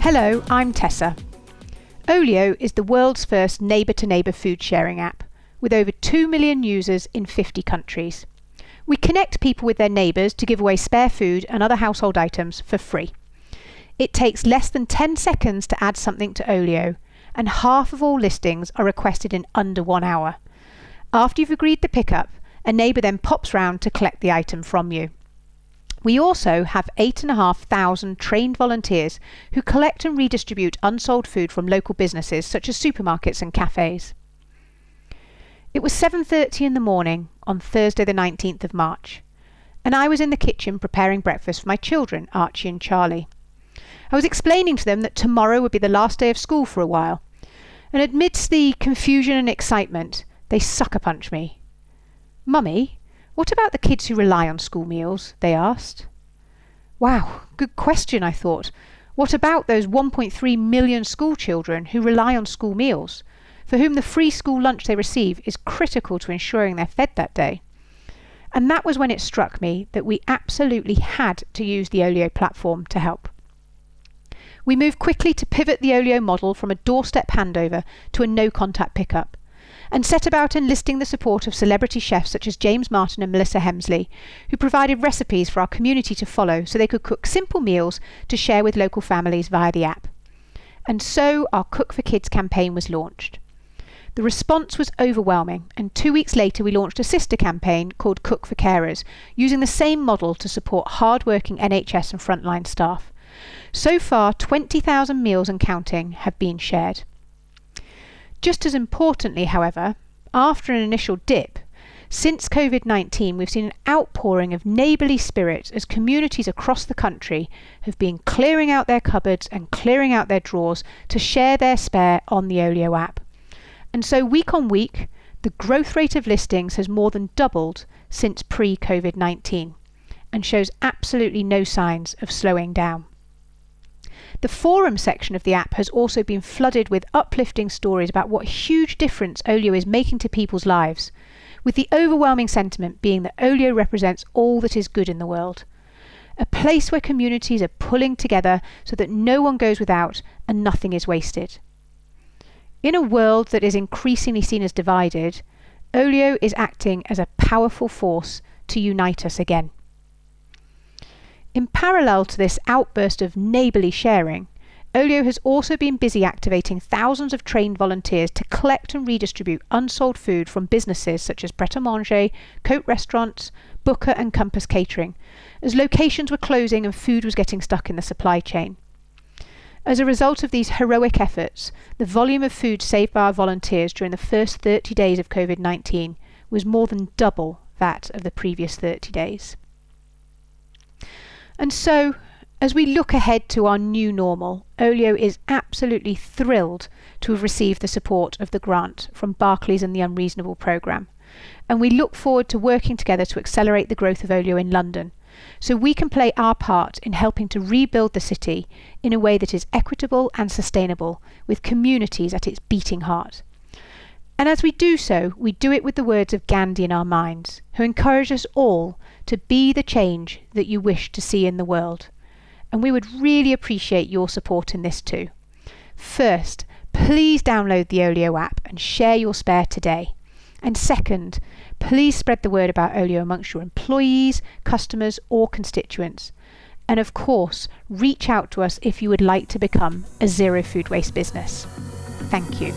Hello, I'm Tessa. OLIO is the world's first neighbour-to-neighbour food sharing app, with over 2 million users in 50 countries. We connect people with their neighbours to give away spare food and other household items for free. It takes less than 10 seconds to add something to OLIO, and half of all listings are requested in under 1 hour. After you've agreed the pickup, a neighbour then pops round to collect the item from you. We also have 8,500 trained volunteers who collect and redistribute unsold food from local businesses such as supermarkets and cafes. It was 7:30 in the morning on Thursday the 19th of March, and I was in the kitchen preparing breakfast for my children, Archie and Charlie. I was explaining to them that tomorrow would be the last day of school for a while, and amidst the confusion and excitement, they sucker-punched me. "Mummy, what about the kids who rely on school meals?" they asked. Wow, good question, I thought. What about those 1.3 million school children who rely on school meals, for whom the free school lunch they receive is critical to ensuring they're fed that day? And that was when it struck me that we absolutely had to use the OLIO platform to help. We moved quickly to pivot the OLIO model from a doorstep handover to a no-contact pickup, and set about enlisting the support of celebrity chefs such as James Martin and Melissa Hemsley, who provided recipes for our community to follow so they could cook simple meals to share with local families via the app. And so our Cook for Kids campaign was launched. The response was overwhelming, and 2 weeks later we launched a sister campaign called Cook for Carers, using the same model to support hard-working NHS and frontline staff. So far, 20,000 meals and counting have been shared. Just as importantly, however, after an initial dip, since COVID-19 we've seen an outpouring of neighbourly spirit as communities across the country have been clearing out their cupboards and clearing out their drawers to share their spare on the OLIO app. And so week on week, the growth rate of listings has more than doubled since pre-COVID-19 and shows absolutely no signs of slowing down. The forum section of the app has also been flooded with uplifting stories about what huge difference OLIO is making to people's lives, with the overwhelming sentiment being that OLIO represents all that is good in the world. A place where communities are pulling together so that no one goes without and nothing is wasted. In a world that is increasingly seen as divided, OLIO is acting as a powerful force to unite us again. In parallel to this outburst of neighbourly sharing, OLIO has also been busy activating thousands of trained volunteers to collect and redistribute unsold food from businesses such as Pret-a-Manger, Cote Restaurants, Booker and Compass Catering, as locations were closing and food was getting stuck in the supply chain. As a result of these heroic efforts, the volume of food saved by our volunteers during the first 30 days of COVID-19 was more than double that of the previous 30 days. And so, as we look ahead to our new normal, OLIO is absolutely thrilled to have received the support of the grant from Barclays and the Unreasonable programme, and we look forward to working together to accelerate the growth of OLIO in London, so we can play our part in helping to rebuild the city in a way that is equitable and sustainable, with communities at its beating heart. And as we do so, we do it with the words of Gandhi in our minds, who encouraged us all to be the change that you wish to see in the world. And we would really appreciate your support in this too. First, please download the OLIO app and share your spare today. And second, please spread the word about OLIO amongst your employees, customers or constituents. And of course, reach out to us if you would like to become a zero food waste business. Thank you.